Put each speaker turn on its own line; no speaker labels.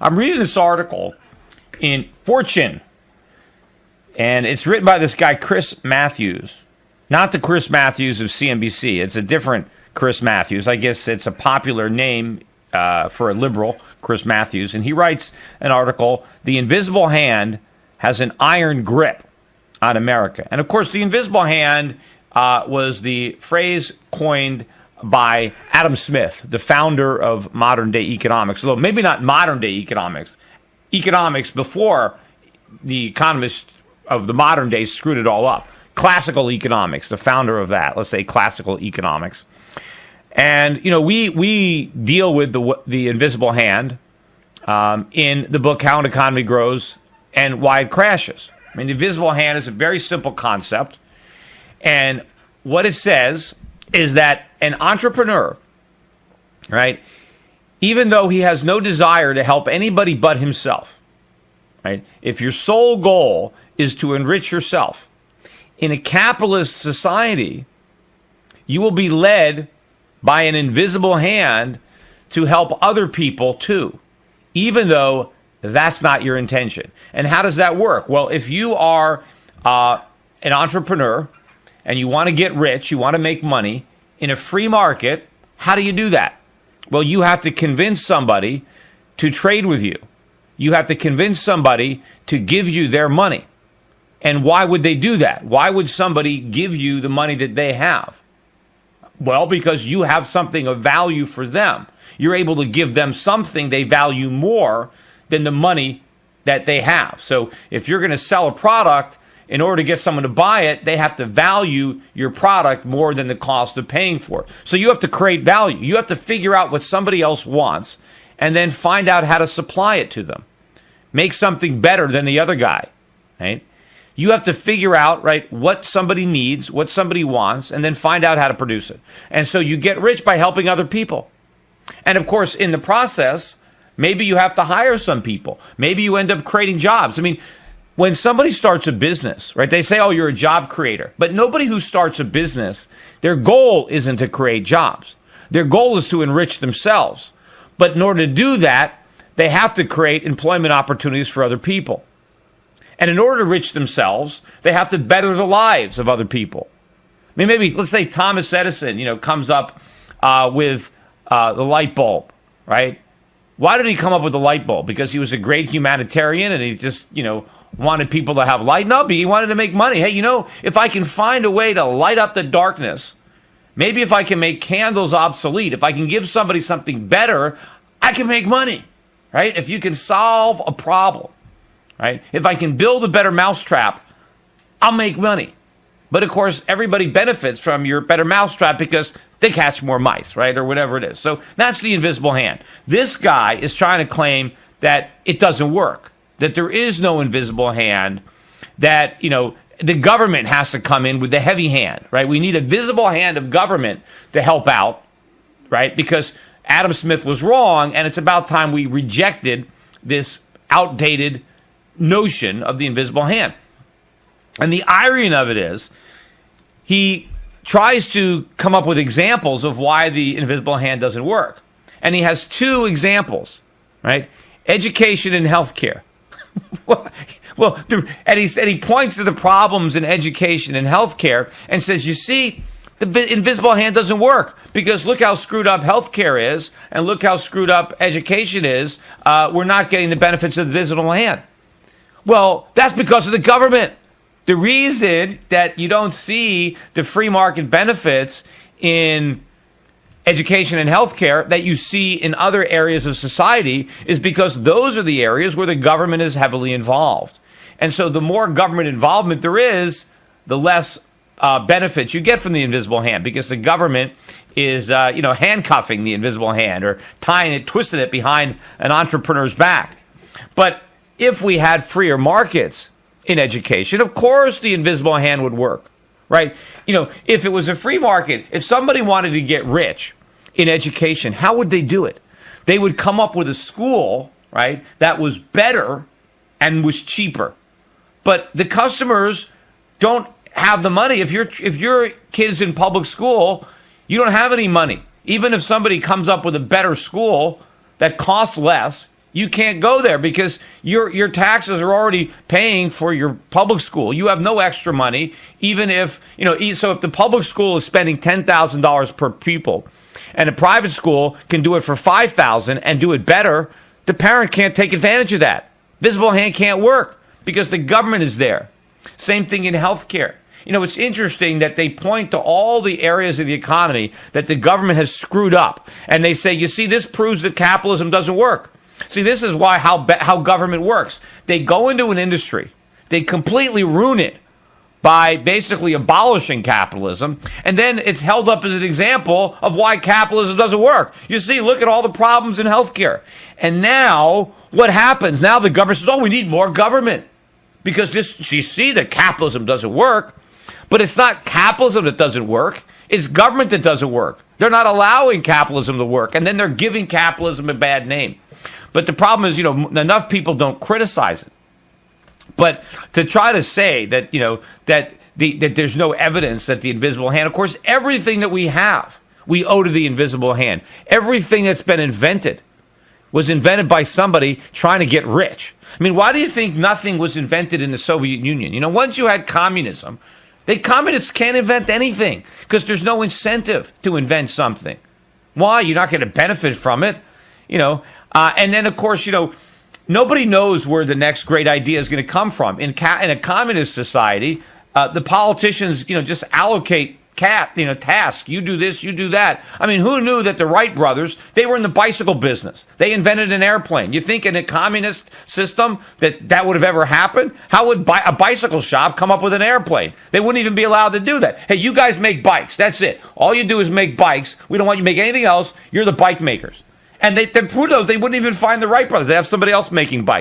I'm reading this article in Fortune, and it's written by this guy, Chris Matthews. Not the Chris Matthews of CNBC. It's a different Chris Matthews. I guess it's a popular name for a liberal, Chris Matthews. And he writes an article, "The Invisible Hand Has an Iron Grip on America." And, of course, the invisible hand was the phrase coined by Adam Smith, the founder of modern-day economics. Although maybe not modern-day economics. Economics before the economists of the modern day screwed it all up. Classical economics, the founder of that, let's say classical economics. And, you know, we deal with the invisible hand in the book, How an Economy Grows and Why It Crashes. I mean, the invisible hand is a very simple concept. And what it says is that an entrepreneur, right, even though he has no desire to help anybody but himself, right, if your sole goal is to enrich yourself, in a capitalist society, you will be led by an invisible hand to help other people too, even though that's not your intention. And how does that work? Well, if you are an entrepreneur and you want to get rich, you want to make money in a free market, how do you do that? Well, you have to convince somebody to trade with you. You have to convince somebody to give you their money. And why would they do that? Why would somebody give you the money that they have? Well, because you have something of value for them. You're able to give them something they value more than the money that they have. So if you're going to sell a product, in order to get someone to buy it, they have to value your product more than the cost of paying for it. So you have to create value. You have to figure out what somebody else wants and then find out how to supply it to them. Make something better than the other guy, right? You have to figure out, right, what somebody needs, what somebody wants, and then find out how to produce it. And so you get rich by helping other people. And of course, in the process, maybe you have to hire some people. Maybe you end up creating jobs. I mean, when somebody starts a business, right, they say, oh, you're a job creator. But nobody who starts a business, their goal isn't to create jobs. Their goal is to enrich themselves. But in order to do that, they have to create employment opportunities for other people. And in order to enrich themselves, they have to better the lives of other people. I mean, maybe, let's say Thomas Edison, comes up with the light bulb, right? Why did he come up with the light bulb? Because he was a great humanitarian and he just, wanted people to have light? No, he wanted to make money. Hey, if I can find a way to light up the darkness, maybe if I can make candles obsolete, if I can give somebody something better, I can make money, right? If you can solve a problem, right? If I can build a better mousetrap, I'll make money. But of course, everybody benefits from your better mousetrap because they catch more mice, right? Or whatever it is. So that's the invisible hand. This guy is trying to claim that it doesn't work, that there is no invisible hand, that, the government has to come in with the heavy hand, right? We need a visible hand of government to help out, right? Because Adam Smith was wrong, and it's about time we rejected this outdated notion of the invisible hand. And the irony of it is, he tries to come up with examples of why the invisible hand doesn't work. And he has two examples, right? Education and healthcare. And he points to the problems in education and healthcare and says, you see, the invisible hand doesn't work because look how screwed up healthcare is and look how screwed up education is. We're not getting the benefits of the invisible hand. Well, that's because of the government. The reason that you don't see the free market benefits in education and healthcare that you see in other areas of society is because those are the areas where the government is heavily involved. And so the more government involvement there is, the less benefits you get from the invisible hand because the government is, handcuffing the invisible hand or tying it, twisting it behind an entrepreneur's back. But if we had freer markets in education, of course the invisible hand would work, right? If it was a free market, if somebody wanted to get rich in education, how would they do it? They would come up with a school, right, that was better and was cheaper. But the customers don't have the money. If your kid's in public school, you don't have any money. Even if somebody comes up with a better school that costs less, You can't go there because your taxes are already paying for your public school. You have no extra money, even if, so if the public school is spending $10,000 per pupil and a private school can do it for $5,000 and do it better, the parent can't take advantage of that. Visible hand can't work because the government is there. Same thing in healthcare. It's interesting that they point to all the areas of the economy that the government has screwed up. And they say, you see, this proves that capitalism doesn't work. See, this is why how government works. They go into an industry. They completely ruin it by basically abolishing capitalism. And then it's held up as an example of why capitalism doesn't work. You see, look at all the problems in healthcare. And now what happens? Now the government says, we need more government. Because you see that capitalism doesn't work. But it's not capitalism that doesn't work. It's government that doesn't work. They're not allowing capitalism to work. And then they're giving capitalism a bad name. But the problem is, enough people don't criticize it. But to try to say that, that there's no evidence that the invisible hand, of course, everything that we have, we owe to the invisible hand. Everything that's been invented was invented by somebody trying to get rich. I mean, why do you think nothing was invented in the Soviet Union? Once you had communism, communists can't invent anything because there's no incentive to invent something. Why? You're not going to benefit from it, and then, of course, nobody knows where the next great idea is going to come from. In a communist society, the politicians, just allocate tasks. You do this, you do that. I mean, who knew that the Wright brothers, they were in the bicycle business. They invented an airplane. You think in a communist system that would have ever happened? How would a bicycle shop come up with an airplane? They wouldn't even be allowed to do that. Hey, you guys make bikes. That's it. All you do is make bikes. We don't want you to make anything else. You're the bike makers. And they prove those. They wouldn't even find the Wright brothers. They have somebody else making bikes.